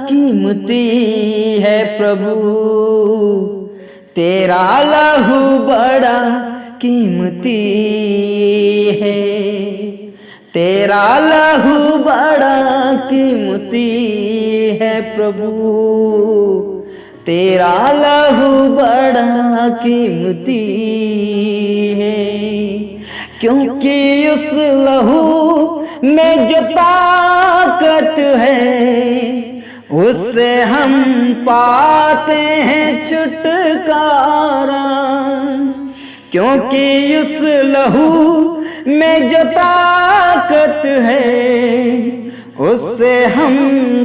कीमती है प्रभु, तेरा लहू बड़ा कीमती है, तेरा लहू बड़ा कीमती है प्रभु, तेरा लहू बड़ा कीमती है। क्योंकि उस लहू में जो ताकत है उससे हम पाते हैं छुटकारा। क्योंकि उस लहू में जो ताकत है उससे हम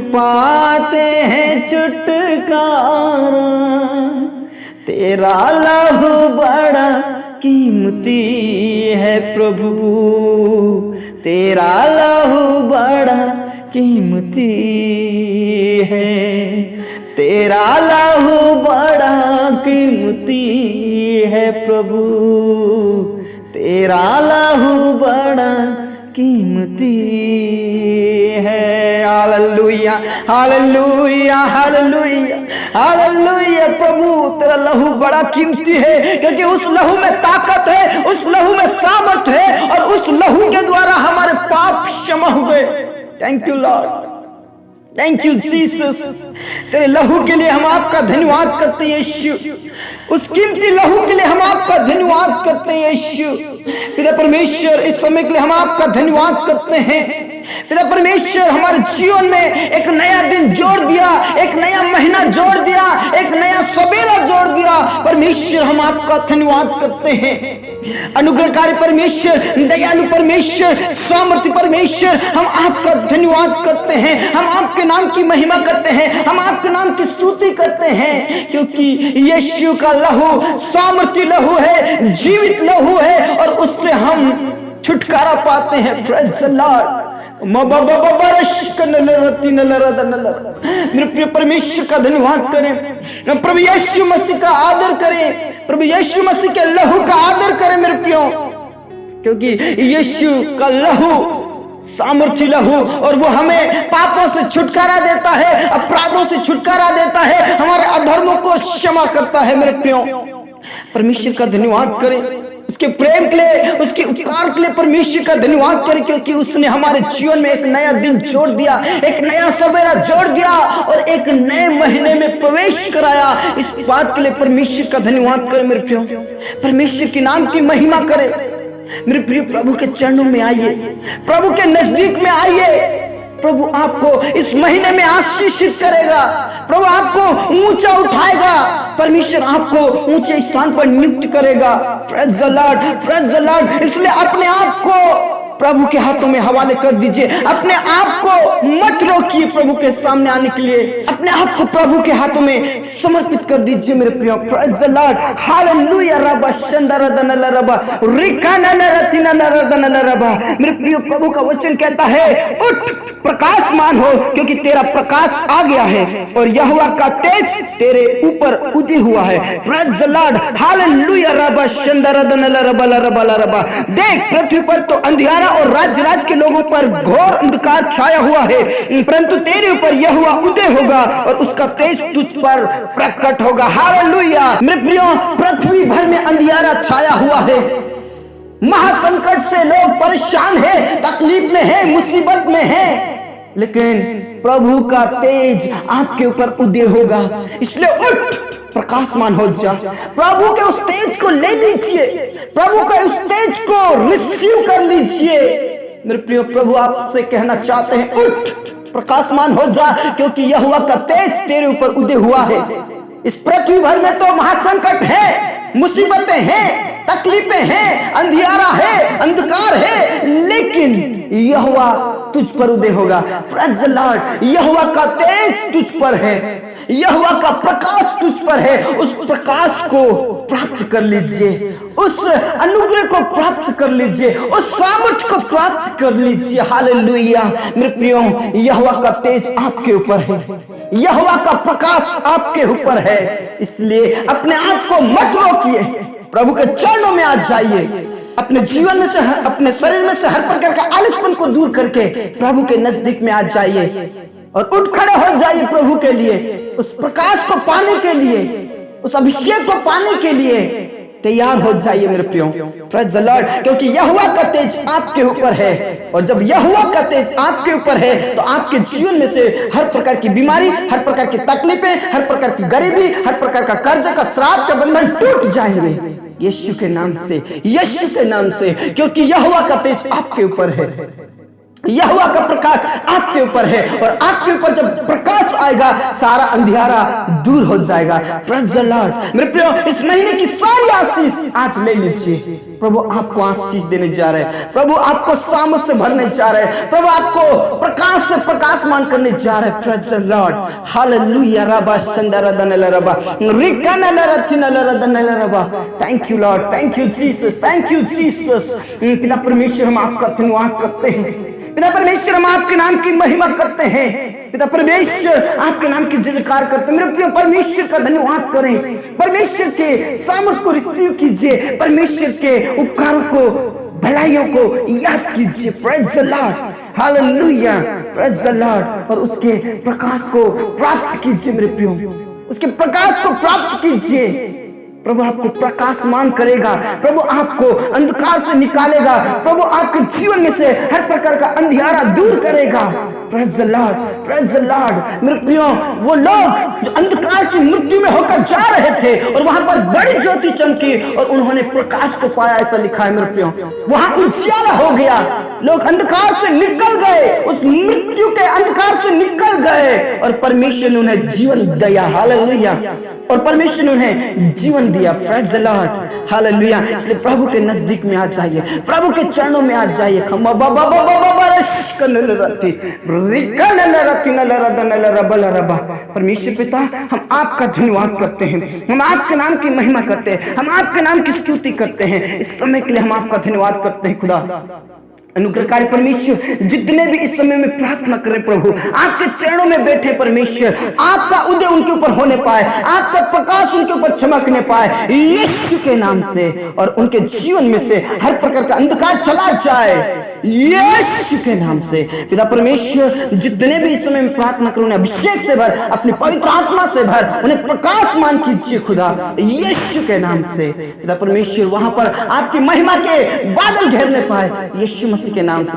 पाते हैं छुटकारा। तेरा लहू बड़ा कीमती है प्रभु, तेरा लहू बड़ा कीमती है, तेरा लहू बड़ा कीमती है प्रभु, तेरा लहू बड़ा कीमती है। Hallelujah hallelujah hallelujah hallelujah. प्रभु तेरा लहू बड़ा कीमती है, क्योंकि उस लहू में ताकत है, उस लहू में सामर्थ है, और उस लहू के द्वारा हमारे पाप क्षमा हुए। Thank you Lord, thank you Jesus. तेरे लहू के लिए हम आपका धन्यवाद करते हैं यीशु, उस कीमती लहू के लिए हम आपका धन्यवाद करते हैं यीशु। पिता परमेश्वर, इस समय के लिए हम आपका धन्यवाद करते हैं। पिता परमेश्वर, हमारे जीवन में एक नया दिन जोड़ दिया, एक नया महीना जोड़ दिया, एक नया सवेरा जोड़ दिया। परमेश्वर हम आपका धन्यवाद करते हैं। अनुग्रहकारी परमेश्वर, दयालु परमेश्वर, सामर्थ्य परमेश्वर, हम आपका धन्यवाद करते हैं। हम आपके नाम की महिमा करते हैं, हम आपके नाम की स्तुति करते हैं, क्योंकि यीशु का लहू सामर्थ्य लहू है, जीवित लहू है, और उससे हम छुटकारा पाते हैं। Praise the Lord. मेरे प्रिय परमेश्वर का धन्यवाद करें, प्रभु यीशु मसीह का आदर करें, प्रभु यीशु मसीह के लहू का आदर करें मेरे प्रियो, क्योंकि यीशु का लहू सामर्थ्य लहू, और वो हमें पापों से छुटकारा देता है, अपराधों से छुटकारा देता है, हमारे अधर्मों को क्षमा करता है। मेरे प्रियो, परमेश्वर का धन्यवाद करें, उसके प्रेम के लिए, उसके उपकार के लिए परमेश्वर का धन्यवाद करें, क्योंकि उसने हमारे जीवन में एक नया दिन जोड़ दिया, एक नया सवेरा जोड़ दिया, और एक नए महीने में प्रवेश कराया। इस बात के लिए परमेश्वर का धन्यवाद करें मेरे प्रियो, परमेश्वर के नाम की महिमा करें। मेरे प्रिय, प्रभु के चरणों में आइए, प्रभु के नजदीक में आइए। प्रभु आपको इस महीने में आशीषित करेगा, प्रभु आपको ऊंचा उठाएगा, परमेश्वर आपको ऊंचे स्थान पर नियुक्त करेगा। Praise the Lord, praise the Lord. इसलिए अपने आप को प्रभु के हाथों में हवाले कर दीजिए, अपने आप को मत रोकिए प्रभु के सामने आने के लिए, अपने आप को प्रभु के हाथों में समर्पित कर दीजिए मेरे प्रिय। Praise the Lord, hallelujah. रबा शंदरदनल रबा रिकानल रतिनल रदनल रबा। मेरे प्रिय, प्रभु का वचन कहता है, उठ प्रकाशमान हो, क्योंकि तेरा प्रकाश आ गया है, और यहोवा का तेज तेरे ऊपर उदय हुआ है। Praise the Lord, hallelujah. रबा शंदरदनल रबा रबा रबा। देख, पृथ्वी पर तो अंधियारा और राज्य के लोगों पर घोर अंधकार छाया हुआ है, परंतु तेरे ऊपर यहोवा उदय होगा, और उसका तेज तुझ पर प्रकट होगा। हालेलुया। मेरे प्रियो, पृथ्वी भर में अंधियारा छाया हुआ है, महासंकट से लोग परेशान हैं, तकलीफ में हैं, मुसीबत में हैं, लेकिन प्रभु का तेज आपके ऊपर उदय होगा। इसलिए उठ, प्रकाशमान हो जा, प्रभु के उस तेज को ले लीजिए, प्रभु के उस तेज को रिसीव कर लीजिए। मेरे प्रिय, प्रभु आपसे कहना चाहते हैं, उठ, प्रकाशमान हो जा, क्योंकि यहोवा का तेज तेरे ऊपर उदय हुआ है। इस पृथ्वी भर में तो महासंकट है, मुसीबतें हैं, तकलीफें हैं, अंधियारा है, अंधकार है, लेकिन यहोवा तुझ पर उदय होगा। Praise the Lord. यहोवा का तेज तुझ पर है, यहोवा का प्रकाश तुझ पर है। उस प्रकाश को प्राप्त कर लीजिए, उस अनुग्रह को प्राप्त कर लीजिए, उस सामर्थ्य को प्राप्त कर लीजिए। हालेलुया। मेरे प्रियो, यहोवा का तेज आपके ऊपर है, यहोवा का प्रकाश आपके ऊपर है, इसलिए अपने आप को मत रोकिए, प्रभु के चरणों में आ जाइए। अपने जीवन में से, अपने शरीर में से हर प्रकार का आलसपन को दूर करके प्रभु के नजदीक में आ जाइए, और उठ खड़े हो जाइए प्रभु के लिए, उस प्रकाश को पाने के लिए, उस अभिषेक को पाने के लिए तैयार हो जाइए मेरे प्रियो। प्रेज़ द लॉर्ड, क्योंकि यहोवा का तेज आपके ऊपर है, और जब यहोवा का तेज आपके ऊपर है तो आपके जीवन में से हर प्रकार की बीमारी, हर प्रकार की तकलीफें, हर प्रकार की गरीबी, हर प्रकार का कर्ज का श्राप का बंधन टूट जाएंगे यीशु के नाम से, यीशु के नाम से, क्योंकि यहोवा का तेज आपके ऊपर है, यहोवा का प्रकाश आपके ऊपर है, और आपके ऊपर जब प्रकाश आएगा सारा अंधियारा दूर हो जाएगा। प्रेज़ द लॉर्ड मेरे प्रियो, इस महीने की सारी आशीष आज ले लीजिए। प्रभु आपको आशीष देने जा रहे हैं, प्रभु आपको सामर्थ से भरने जा रहे हैं, प्रभु आपको प्रकाश से प्रकाशमान करने जा रहे हैं। Praise the Lord, hallelujah. Rava Sandra दनला rava रिकनला रतिनला रदनला rava. Thank you Lord, thank you Jesus, thank you Jesus. पिता परमेश्वर, हम आपका धन्यवाद करते हैं। पिता परमेश्वर, हम आपके नाम की महिमा करते हैं। पिता परमेश्वर, आपके नाम की जयकार करते हैं। मेरे प्रिय परमेश्वर का धन्यवाद करें, परमेश्वर के सामर्थ को रिसीव कीजिए, परमेश्वर के उपकारों को, भलाइयों को याद कीजिए। Praise the Lord, hallelujah, praise the Lord. और उसके प्रकाश को प्राप्त कीजिए मेरे प्रियो, उसके प्रकाश को प्राप्त कीजिए। प्रभु आपको प्रकाशमान करेगा, प्रभु आपको अंधकार से निकालेगा, प्रभु आपके जीवन में से हर प्रकार का अंधियारा दूर करेगा। Praise the Lord, praise the Lord. मेरे प्रियो, वो लोग जो अंधकार की मृत्यु में होकर जा रहे थे और वहां पर बड़ी ज्योति चमकी और उन्होंने प्रकाश को पाया, ऐसा लिखा है मेरे प्रियो। वहां उजियारा हो गया, लोग अंधकार से निकल गए, उस मृत्यु के अंधकार से निकल गए, और परमेश्वर ने उन्हें जीवन दिया। हालेलुया, और परमेश्वर ने उन्हें जीवन दिया। Praise the Lord, hallelujah. इसलिए प्रभु के नजदीक में आ जाइए, प्रभु के चरणों में आ जाइए। खम्मा बाबा बाबा बाबा रश्कनल रति रिकनल रति नल रदनल रबल रबा। परमेश्वर पिता, हम आपका धन्यवाद करते हैं, हम आपके नाम की महिमा करते हैं, हम आपके नाम की स्तुति करते हैं। इस समय के लिए हम आपका धन्यवाद करते हैं खुदा। अनुग्रहकारी परमेश्वर, जितने भी इस समय में प्रार्थना करें प्रभु, आपके चरणों में बैठे परमेश्वर, आपका उदय उनके ऊपर होने पाए, आपका प्रकाश उनके ऊपर चमकने पाए यीशु के नाम से, और उनके जीवन में से हर प्रकार का अंधकार चला जाए यीशु के नाम से। पिता परमेश्वर, जितने भी इस समय में प्रार्थना करें उन्हें अभिषेक से भर, अपनी पवित्र आत्मा से भर, उन्हें प्रकाशमान कीजिए खुदा यीशु के नाम से। पिता परमेश्वर, वहां पर आपकी महिमा के बादल घेरने पाए यीशु के नाम से।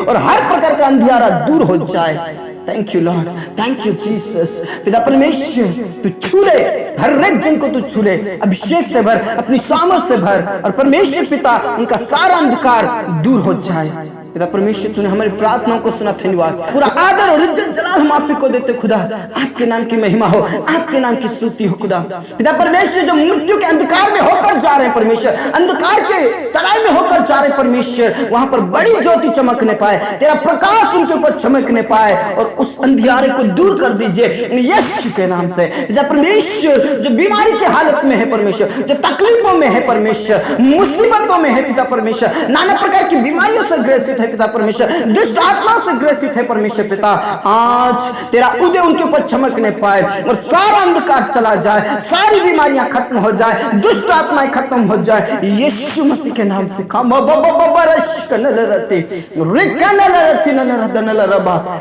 और हर प्रकार का अंधियारा दूर हो जाए। Thank you Lord, thank you Jesus. पिता परमेश्वर, तू छू ले हर एक जन को, तू छू ले, अभिषेक से भर, अपनी सामर्थ से भर, और परमेश्वर पिता उनका सारा अंधकार दूर हो जाए। पिता परमेश्वर, तूने हमारी प्रार्थनाओं को सुना, धन्यवाद। पूरा आदर और इज्जत जलाल हम आप ही को देते खुदा। आपके नाम की महिमा हो, आपके नाम की स्तुति हो खुदा। पिता परमेश्वर, जो मृत्यु के अंधकार में होकर जा रहे हैं परमेश्वर, अंधकार के तराई में होकर जा रहे हैं परमेश्वर, वहां पर बड़ी ज्योति चमकने पाए, तेरा प्रकाश उनके ऊपर चमकने पाए, और उस अंधियारे को दूर कर दीजिए यीशु के नाम से। पिता परमेश्वर, जो बीमारी के हालत में है परमेश्वर, जो तकलीफों में है परमेश्वर, मुसीबतों में है पिता परमेश्वर, नाना प्रकार की बीमारियों से ग्रसित है पिता परमेश्वर, दुष्ट आत्मा से ग्रसित है परमेश्वर पिता, आज तेरा उदय उनके ऊपर चमकने पाए और सारा अंधकार चला जाए, सारी बीमारियां खत्म हो जाए, दुष्ट आत्माएं खत्म हो जाए यीशु मसीह के नाम से।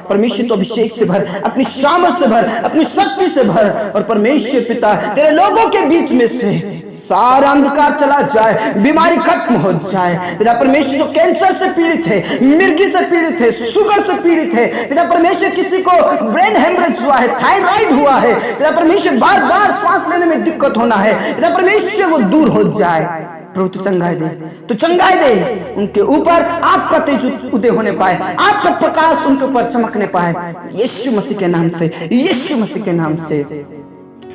परमेश्वर, तो अभिषेक से भर, अपनी सामर्थ से भर, अपनी शक्ति से भर, और परमेश्वर पिता तेरे लोगों के बीच में से सारा अंधकार चला जाए, बीमारी खत्म हो जाए। पिता परमेश्वर, जो कैंसर से पीड़ित है, मिर्गी से पीड़ित है, शुगर से पीड़ित है, पिता परमेश्वर, किसी को ब्रेन हेमरेज हुआ है, थायराइड हुआ है, पिता परमेश्वर, बार बार सांस लेने में दिक्कत होना है, पिता परमेश्वर, वो दूर हो जाए। प्रभु तू चंगाई दे, तू चंगाई दे, उनके ऊपर आपका तेज उदय होने पाए, आपका प्रकाश उनके ऊपर चमकने पाए यीशु मसीह के नाम से, यीशु मसीह के नाम से।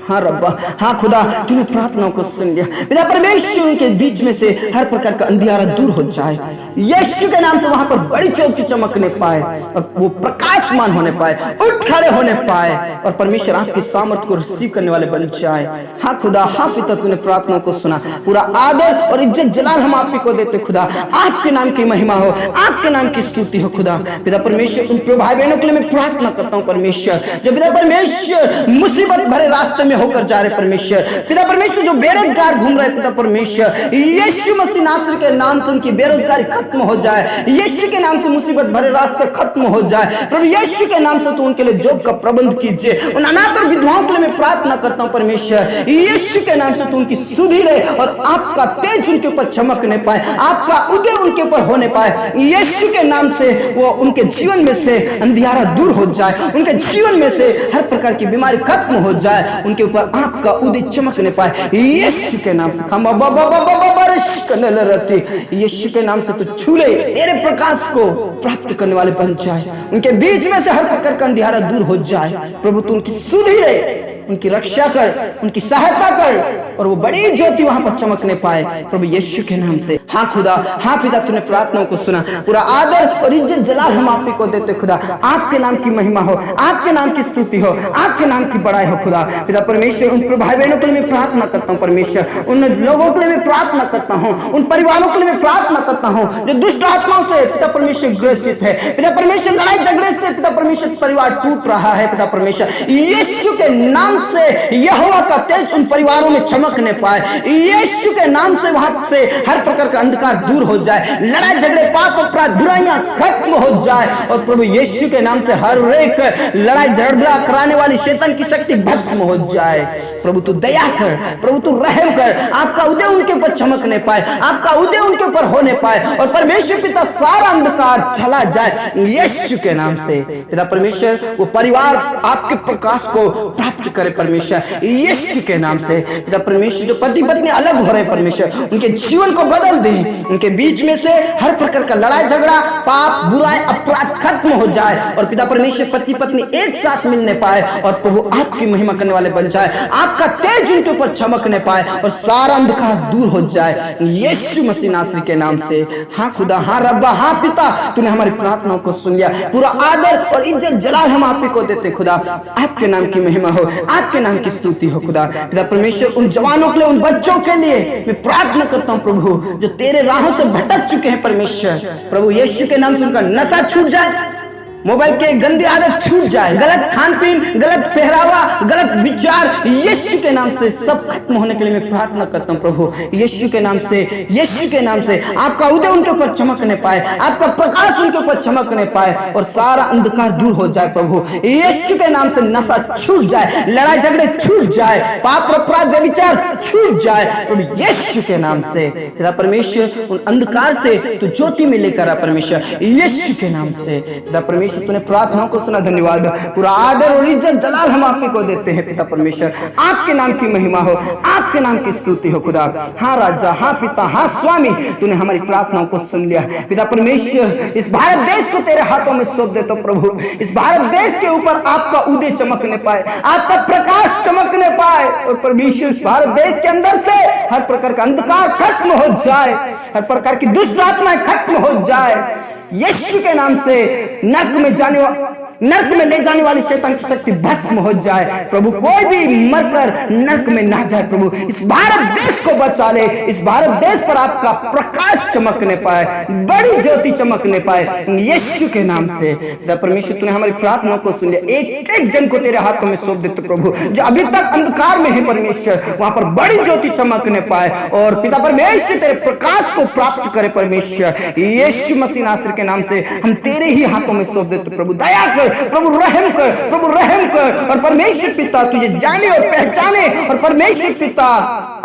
हाँ रब्बा, हाँ खुदा, तूने प्रार्थनाओं को सुन लिया। पिता परमेश्वर, उनके बीच में से हर प्रकार का अंधियारा दूर हो जाए यीशु के नाम से, वहां पर बड़ी ज्योति चमकने पाए और वो प्रकाशमान होने पाए, उठ खड़े होने पाए, और परमेश्वर आपकी सामर्थ को रिसीव करने वाले बन जाए। हाँ खुदा, हाँ पिता, तूने प्रार्थनाओं को सुना, पूरा आदर और इज्जत जलाल हम आप ही को देते खुदा। आपके नाम की महिमा हो, आपके नाम की स्तुति हो खुदा। पिता परमेश्वर, उन भाई बहनों के लिए मैं प्रार्थना करता हूँ परमेश्वर, जो पिता परमेश्वर मुसीबत भरे रास्ते में होकर जा रहे परमेश्वर। पिता परमेश्वर जो बेरोजगार घूम रहे पिता परमेश्वर, यीशु मसीह नासरी के नाम से उनकी बेरोजगारी खत्म हो जाए, यीशु के नाम से मुसीबत भरे रास्ते खत्म हो जाए प्रभु यीशु के नाम से। तो उनके लिए जॉब का प्रबंध कीजिए। उन अनाथ और विधवाओं के लिए मैं प्रार्थना करता हूं परमेश्वर, यीशु के नाम से तो उनकी सुधि रहे और आपका तेज उनके ऊपर चमकने पाए, आपका उदय उनके ऊपर होने पाए। यीशु के नाम से वो उनके जीवन में से अंधियारा दूर हो जाए, उनके जीवन में से हर प्रकार की बीमारी खत्म हो जाए, उनके ऊपर आपका उदय चमकने पाए यीशु के नाम से। यीशु के नाम से तो छूले तेरे प्रकाश को प्राप्त करने वाले बन जाए, उनके बीच में से हर प्रकार का अंधियारा दूर हो जाए प्रभु। तू उनकी सुधि रहे, उनकी रक्षा कर, उनकी सहायता कर और वो बड़ी ज्योति वहां पर चमकने पाए प्रभु यीशु के नाम से। हाँ खुदा, हाँ पिता, तूने प्रार्थनाओं को सुना, पूरा आदर और इज्जत जलाल हम आप ही को देते खुदा। आपके नाम की महिमा हो, आपके नाम की स्तुति हो, आपके नाम की बड़ाई हो खुदा। पिता परमेश्वर, उन भाई बहनों के लिए मैं प्रार्थना करता हूँ परमेश्वर, उन लोगों के लिए मैं प्रार्थना करता हूँ, उन परिवारों के लिए मैं प्रार्थना करता हूँ जो दुष्ट आत्माओं से पिता परमेश्वर ग्रसित है। पिता परमेश्वर, लड़ाई झगड़े से पिता परमेश्वर परिवार टूट रहा है पिता परमेश्वर, यीशु के नाम से यहोवा का तेज उन परिवारों में चमकने पाए, यीशु के नाम से वहां से हर प्रकार का अंधकार दूर हो जाए, लड़ाई झगड़े पाप अपराध बुराइयां खत्म हो जाए और प्रभु यीशु के नाम से हर एक लड़ाई झगड़ा कराने वाली शैतान की शक्ति भस्म हो जाए। प्रभु तू दया कर, प्रभु तू रहम कर, आपका उदय उनके ऊपर चमकने पाए, आपका उदय उनके ऊपर होने पाए और परमेश्वर पिता सारा अंधकार चला जाए यीशु के नाम से। पिता परमेश्वर, वो परिवार आपके प्रकाश को प्राप्त करे परमेश्वर यीशु के नाम से। पिता परमेश्वर, जो पति पत्नी अलग हो रहे परमेश्वर, उनके जीवन को बदल दे, उनके बीच में से हर प्रकार का लड़ाई झगड़ा पाप बुराई अपराध खत्म हो जाए और पिता परमेश्वर पति पत्नी एक साथ मिलने पाए और प्रभु आपकी महिमा करने वाले बन जाए, आपका तेज उनके ऊपर चमकने पाए और सारा अंधकार दूर हो जाए यीशु मसीह नासरी के नाम से। हाँ खुदा, हाँ रब्बा, हाँ पिता, तूने हमारी प्रार्थनाओं को सुन लिया। पूरा आदर और इज्जत जलाल हम आप ही को देते खुदा। आपके नाम की महिमा हो, आपके नाम की स्तुति हो खुदा। पिता परमेश्वर, उन जवानों के लिए, उन बच्चों के लिए मैं प्रार्थना करता हूं प्रभु जो तेरे राहों से भटक चुके हैं परमेश्वर, प्रभु यीशु के नाम से उनका नशा छूट जाए, मोबाइल के गंदी आदत छूट जाए, गलत खान पीन, गलत पहरावा, गलत विचार यीशु के नाम से सब खत्म होने के लिए मैं प्रार्थना करता हूं प्रभु यीशु के नाम से। यीशु के नाम से आपका उदय उनके ऊपर चमकने पाए, आपका प्रकाश उनके ऊपर चमकने पाए और सारा अंधकार दूर हो जाए प्रभु यीशु के नाम से। नशा छूट जाए, लड़ाई झगड़े छूट जाए, पाप अपराध व्यभिचार छूट जाए प्रभु यीशु के नाम से। पिता परमेश्वर, उन अंधकार से तू ज्योति में लेकर आ परमेश्वर यीशु के नाम से। पिता परमेश्वर, तूने प्रार्थनाओं को सुना, धन्यवाद। पूरा आदर और इज्जत जलाल हम आप ही को देते हैं पिता परमेश्वर। आपके नाम की महिमा हो, आपके नाम की स्तुति हो खुदा। हाँ राजा, हाँ पिता, हाँ स्वामी, तूने हमारी प्रार्थनाओं को सुन लिया पिता परमेश्वर। इस भारत देश को तेरे हाथों में सौंप देता हूं प्रभु। इस भारत देश के ऊपर आपका उदय चमकने पाए, आपका प्रकाश चमकने पाए और परमेश्वर इस भारत देश के अंदर से हर प्रकार का अंधकार खत्म हो जाए, हर प्रकार की दुष्ट आत्माएं खत्म हो जाए यीशु के नाम से। नरक में ले जाने वाली शैतान की शक्ति भस्म हो जाए प्रभु। कोई भी मरकर नरक में ना जाए प्रभु। इस भारत देश को बचा ले, इस भारत देश पर आपका प्रकाश चमकने पाए, बड़ी ज्योति चमकने पाए यीशु के नाम से। परमेश्वर, तूने हमारी प्रार्थनाओं को सुन लिया। एक एक जन को तेरे हाथों में सौंप देते प्रभु जो अभी तक अंधकार में है परमेश्वर, वहां पर बड़ी ज्योति चमकने पाए और पिता परमेश्वर तेरे प्रकाश को प्राप्त करे परमेश्वर यीशु मसीह नासरी के नाम से। हम तेरे ही हाथों में सौंप देते प्रभु। दया कर प्रभु, रहम कर प्रभु, रहम कर और परमेश्वर पिता तुझे जाने और पहचाने और परमेश्वर पिता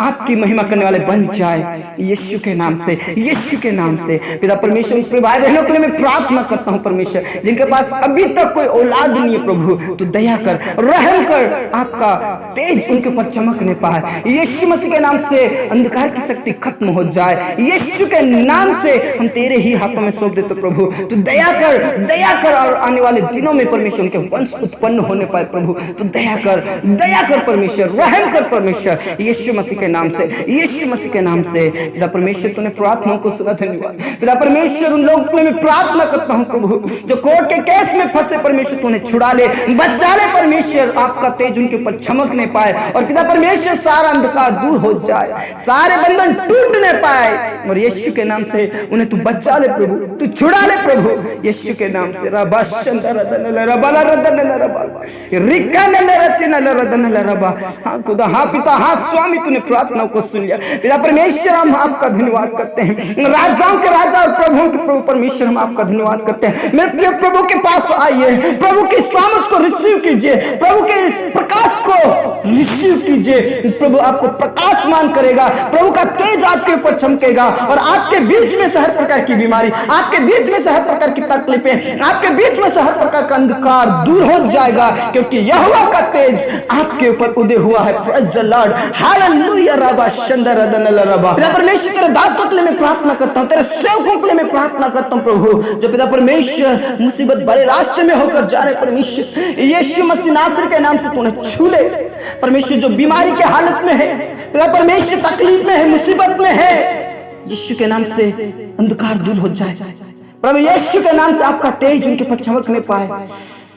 आपकी महिमा करने वाले बन जाए यीशु के नाम से, यीशु के नाम से। पिता परमेश्वर, उस भाई बहनों के लिए मैं प्रार्थना करता हूं परमेश्वर जिनके पास अभी तक कोई औलाद नहीं है प्रभु, तू दया कर, रहम कर, आपका तेज उनके ऊपर चमकने पाए यीशु मसीह के नाम से। अंधकार की शक्ति खत्म हो जाए यीशु के नाम से। हम तेरे ही हाथों में सौंप देते प्रभु, तू दया कर और आने वाले दिनों में परमेश्वर उनके वंश उत्पन्न होने पाए प्रभु। तू दया कर परमेश्वर, रहम कर परमेश्वर यीशु मसीह के नाम से, यीशु मसीह के नाम से। पिता परमेश्वर, तूने प्रार्थनाओं को सुना, धन्यवाद। पिता परमेश्वर, उन लोगों के लिए मैं प्रार्थना करता हूं प्रभु जो कोर्ट के केस में फंसे परमेश्वर, तूने छुड़ा ले, बचा ले परमेश्वर। आपका तेज उनके ऊपर चमकने पाए और पिता परमेश्वर सारा अंधकार दूर हो जाए, सारे बंधन टूटने पाए और यीशु के नाम से उन्हें तू बचा ले प्रभु, तू छुड़ा छुड़ा ले प्रभु यीशु के नाम से। रबा हाँ खुदा, हाँ पिता, हाँ स्वामी, तूने प्रार्थना को सुन लिया पिता परमेश्वर। हम आपका धन्यवाद करते हैं, राजाओं के राजा और प्रभुओं के प्रभु परमेश्वर, हम आपका धन्यवाद करते हैं। मेरे प्रिय प्रभु के पास आइए, प्रभु की सामर्थ को रिसीव कीजिए, प्रभु के इस प्रकाश को रिसीव कीजिए। प्रभु आपको प्रकाशमान करेगा, प्रभु का तेज आपके ऊपर चमकेगा और आपके बीच में से हर प्रकार की बीमारी, आपके बीच में से हर प्रकार की तकलीफें, आपके बीच में से हर प्रकार का अंधकार दूर हो जाएगा, क्योंकि यहोवा का तेज आपके ऊपर उदय हुआ है। Praise the Lord, hallelujah. रबा शंदरदनल रबा। पिता परमेश्वर तेरे दासों के लिए मैं प्रार्थना करता हूं, तेरे सेवकों के लिए मैं प्रार्थना करता हूं प्रभु, जो पिता परमेश्वर मुसीबत भरे रास्ते में होकर जा रहे परमेश्वर, यीशु मसीह नासरी के नाम से तूने छू ले परमेश्वर। जो बीमारी के हालत में है पिता परमेश्वर, तकलीफ में है, मुसीबत में है, यीशु के नाम से अंधकार दूर हो जाए प्रभु। यीशु के नाम से आपका तेज उनके पर चमकने पाए,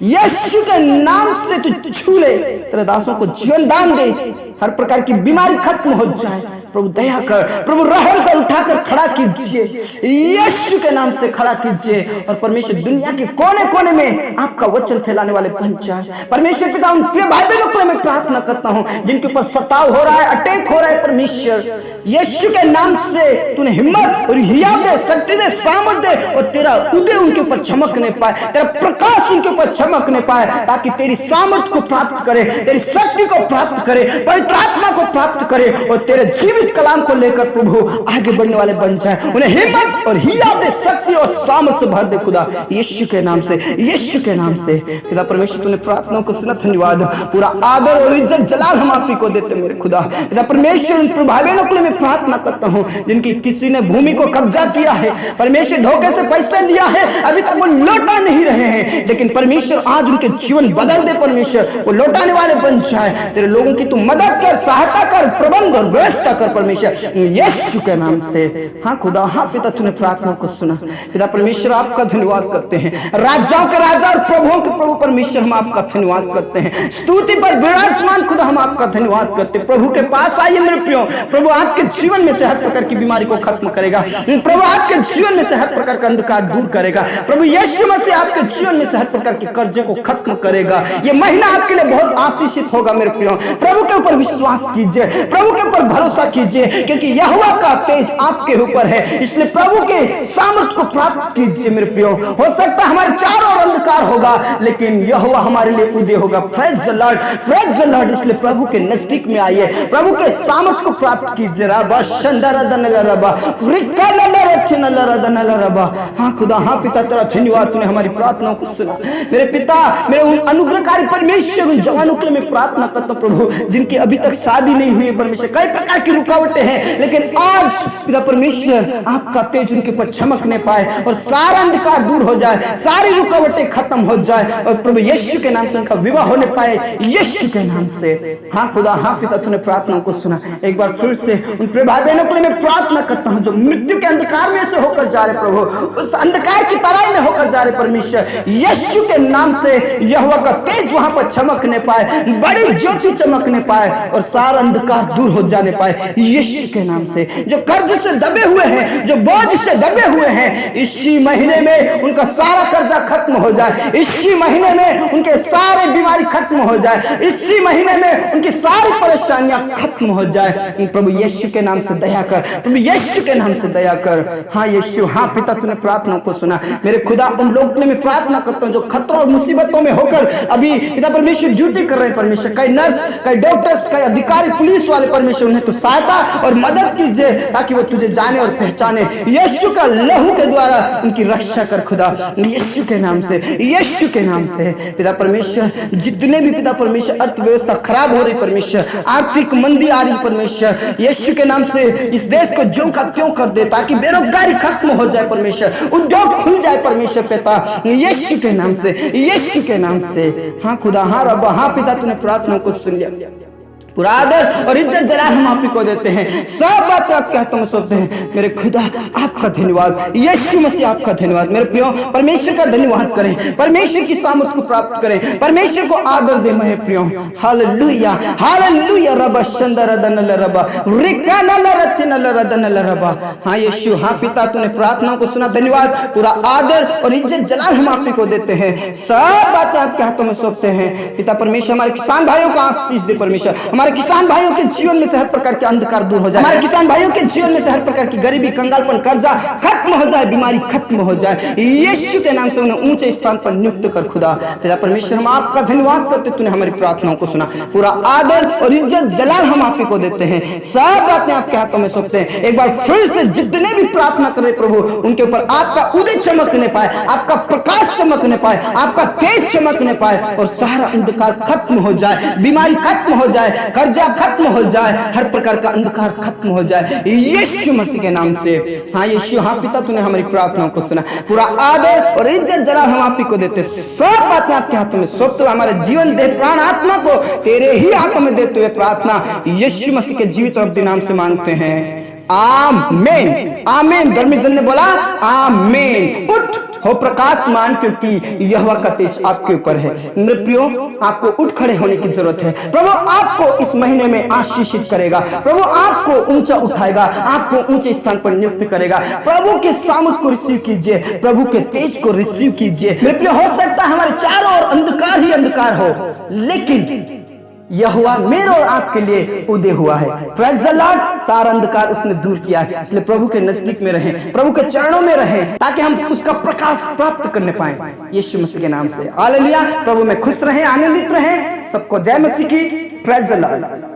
यीशु के नाम से तू छू ले, तेरे दासों को जीवन दान दे, हर प्रकार की बीमारी खत्म हो जाए प्रभु। दया कर प्रभु, रहम कर, उठाकर खड़ा कीजिए, यीशु के नाम से खड़ा कीजिए। और परमेश्वर दुनिया के कोने कोने में आपका वचन फैलाने वाले बन जाए परमेश्वर। पिता उन प्रिय भाई बहनों के लिए मैं प्रार्थना करता हूं जिनके ऊपर सताव हो रहा है, अटैक हो रहा है परमेश्वर, यीशु के नाम से तूने हिम्मत और हिया दे, शक्ति दे, सामर्थ दे, और तेरा उदय उनके ऊपर चमकने पाए, तेरा प्रकाश उनके ऊपर चमकने पाए, ताकि तेरी सामर्थ को प्राप्त करे, तेरी शक्ति को प्राप्त करे, पवित्र आत्मा को प्राप्त करे, और तेरे जीवित कलाम को लेकर प्रभु आगे बढ़ने वाले बन जाए। उन्हें हिम्मत और हिया दे, शक्ति और सामर्थ से भर दे खुदा, यीशु के नाम से, यीशु के नाम से। पिता परमेश्वर तूने प्रार्थनाओं को सुना, धन्यवाद। पूरा आदर और इज्जत जलाल हम आप ही को देते मेरे खुदा। पिता परमेश्वर उन भाई बहनों के लिए मैं प्रार्थना करता हूँ जिनकी किसी ने भूमि को कब्जा किया है परमेश्वर, धोखे से पैसे लिया है, अभी तक वो लौटा नहीं रहे हैं, लेकिन परमेश्वर आज उनके जीवन बदल दे परमेश्वर, वो लौटाने वाले बन जाए। तेरे लोगों की तू मदद कर, सहायता कर, प्रबंध और व्यवस्था कर परमेश्वर, यीशु के नाम से। हाँ खुदा, हाँ पिता तूने प्रार्थना को सुना पिता परमेश्वर, आपका धन्यवाद करते हैं। राजाओं के राजा और प्रभुओं के प्रभु परमेश्वर, हम आपका धन्यवाद करते हैं। स्तुति पर विराजमान खुदा, हम आपका धन्यवाद करते हैं। प्रभु के पास आइए मेरे प्रियो, प्रभु आपके जीवन में से हर प्रकार की बीमारी को खत्म करेगा, प्रभु आपके जीवन में से हर प्रकार का अंधकार दूर करेगा, प्रभु यीशु मसीह आपके जीवन में से हर प्रकार के कर्जे को खत्म करेगा। ये महीना आपके लिए बहुत आशीषित होगा मेरे प्रियो। प्रभु के ऊपर विश्वास कीजिए, प्रभु के ऊपर भरोसा कीजिए, क्योंकि यहोवा का तेज आपके ऊपर है, इसलिए प्रभु के सामर्थ को प्राप्त कीजिए मेरे प्रियो। हो सकता है हमारे चारों ओर अंधकार होगा, लेकिन यहोवा हमारे लिए उदय होगा। Praise the Lord, praise the Lord. इसलिए प्रभु के नजदीक में आइए, प्रभु के सामर्थ को प्राप्त कीजिए। रबा शंदरदनल रबा रिकनल रचनल रदनल रबा। हाँ खुदा, हाँ पिता तेरा धन्यवाद, तूने हमारी प्रार्थनाओं को सुना मेरे पिता। मेरे उन अनुग्रहकारी परमेश्वर, उन जवानों के लिए मैं प्रार्थना करता हूं प्रभु जिनकी अभी तक शादी नहीं हुई है परमेश्वर, कई प्रकार की रुकावटें हैं, लेकिन आज पिता परमेश्वर आपका तेज उनके ऊपर चमकने पाए और सारा अंधकार दूर हो जाए, सारी रुकावटें खत्म हो जाए, और प्रभु यीशु के नाम से उनका विवाह होने पाए, यीशु के नाम से। हाँ खुदा, हाँ पिता तूने प्रार्थनाओं को सुना। एक बार फिर से उन प्रिय भाई बहनों के लिए मैं प्रार्थना करता हूं जो मृत्यु के अंधकार में से होकर जा रहे प्रभु, उस अंधकार की तराई में होकर जा रहे परमेश्वर, यीशु के नाम से यहोवा का तेज वहां पर चमकने पाए, बड़ी ज्योति चमकने पाए, और सारा अंधकार दूर हो जाने पाए, यीशु के नाम से। जो कर्ज से दबे हुए हैं, जो बोझ से दबे हुए हैं, इसी महीने में उनका सारा कर्जा खत्म हो जाए, इसी महीने में उनके सारे बीमारी खत्म हो जाए, इसी महीने में उनकी सारी परेशानियां खत्म हो जाए। प्रभु यीशु के नाम से दया कर, प्रभु यीशु के नाम से दया कर। हाँ यीशु, हाँ पिता तूने प्रार्थना को सुना मेरे खुदा। उन लोगों के लिए मैं प्रार्थना करता हूँ जो खतरों और मुसीबतों में होकर अभी पिता परमेश्वर ड्यूटी कर रहे हैं परमेश्वर, कई नर्स, कई डॉक्टर्स, कई अधिकारी, पुलिस वाले परमेश्वर, उन्हें तो सहायता और मदद कीजिए ताकि वो तुझे जाने और पहचाने। यीशु का लहू के द्वारा उनकी रक्षा कर खुदा, यीशु के नाम से, यीशु के नाम से। पिता परमेश्वर, जितने भी पिता परमेश्वर अर्थव्यवस्था खराब हो रही परमेश्वर, आर्थिक मंदी आ रही परमेश्वर, यीशु के नाम से इस देश को ज्यों का त्यों कर दे, ताकि बेरोजगारी खत्म हो जाए परमेश्वर, उद्योग खुल जाए परमेश्वर पिता, यीशु के नाम से, यीशु के नाम से। हाँ खुदा, हाँ रब्बा, हाँ पिता तूने प्रार्थना को सुन लिया। पूरा आदर और इज्जत जलाल हम आप ही को देते हैं। सब बातें आपके हाथों में सौंपते हैं। मेरे खुदा आपका धन्यवाद, यीशु मसीह आपका धन्यवाद। मेरे प्रियो परमेश्वर का धन्यवाद करें, परमेश्वर की सामर्थ को प्राप्त करें, परमेश्वर को आदर दे। मेरे प्रियो हालेलुया हालेलुया रबा शंदर दनल रबा रिकानल रतिनल रदनल रबा। हाँ यीशु, हाँ पिता, तूने प्रार्थनाओं को सुना, धन्यवाद। पूरा आदर और इज्जत जलाल हम आप ही को देते हैं। सब बातें आपके हाथों में सौंपते हैं। पिता परमेश्वर, हमारे किसान भाइयों को आशीष दे परमेश्वर। हमारे किसान भाइयों के जीवन में से हर प्रकार के अंधकार दूर हो जाए। हमारे किसान भाइयों के जीवन में से हर प्रकार की गरीबी, कंगालपन, कर्जा खत्म हो जाए, बीमारी खत्म हो जाए। यीशु के नाम से उन्हें ऊंचे स्थान पर नियुक्त कर खुदा। पिता परमेश्वर, हम आपका धन्यवाद करते, तूने हमारी प्रार्थनाओं को सुना। पूरा आदर और इज्जत जलाल हम आप ही को देते हैं। सब बातें आपके हाथों में सौंपते हैं। एक बार फिर से जितने भी प्रार्थना कर रहे प्रभु, उनके ऊपर आपका उदय चमकने पाए, आपका प्रकाश चमकने पाए, आपका तेज चमकने पाए और सारा अंधकार खत्म हो जाए, बीमारी खत्म हो जाए, कर्जा खत्म हो जाए, हर प्रकार का अंधकार खत्म हो जाए यीशु मसीह के नाम से। हाँ यीशु, हाँ पिता, तूने हमारी प्रार्थनाओं को सुना। पूरा आदर और इज्जत जलाल हम आप ही को देते। सब बातें आपके हाथों में सौंपते हुए हमारे जीवन, देह, प्राण, आत्मा को तेरे ही हाथों में देते हुए प्रार्थना यीशु मसीह के जीवित और अब्दी नाम से मांगते हैं। आमीन आमीन। धर्मीजन ने बोला आमीन। उठ हो प्रकाशमान, क्योंकि यहोवा का तेज आपके ऊपर है। मेरे प्रियो, आपको उठ खड़े होने की जरूरत है। प्रभु आपको इस महीने में आशीषित करेगा, प्रभु आपको ऊंचा उठाएगा, आपको ऊंचे स्थान पर नियुक्त करेगा। प्रभु के सामर्थ को रिसीव कीजिए, प्रभु के तेज को रिसीव कीजिए। मेरे प्रियो, हो सकता है हमारे चारों ओर अंधकार ही अंधकार हो, लेकिन यहोवा मेरे और आपके लिए उदय हुआ है। Praise the Lord. सारा अंधकार उसने दूर किया है, इसलिए प्रभु के नजदीक में रहें, प्रभु के चरणों में रहें, ताकि हम उसका प्रकाश प्राप्त करने पाए यीशु मसीह के नाम से। हालेलुया। प्रभु में खुश रहें, आनंदित रहें। सबको जय मसीह की। Praise the Lord.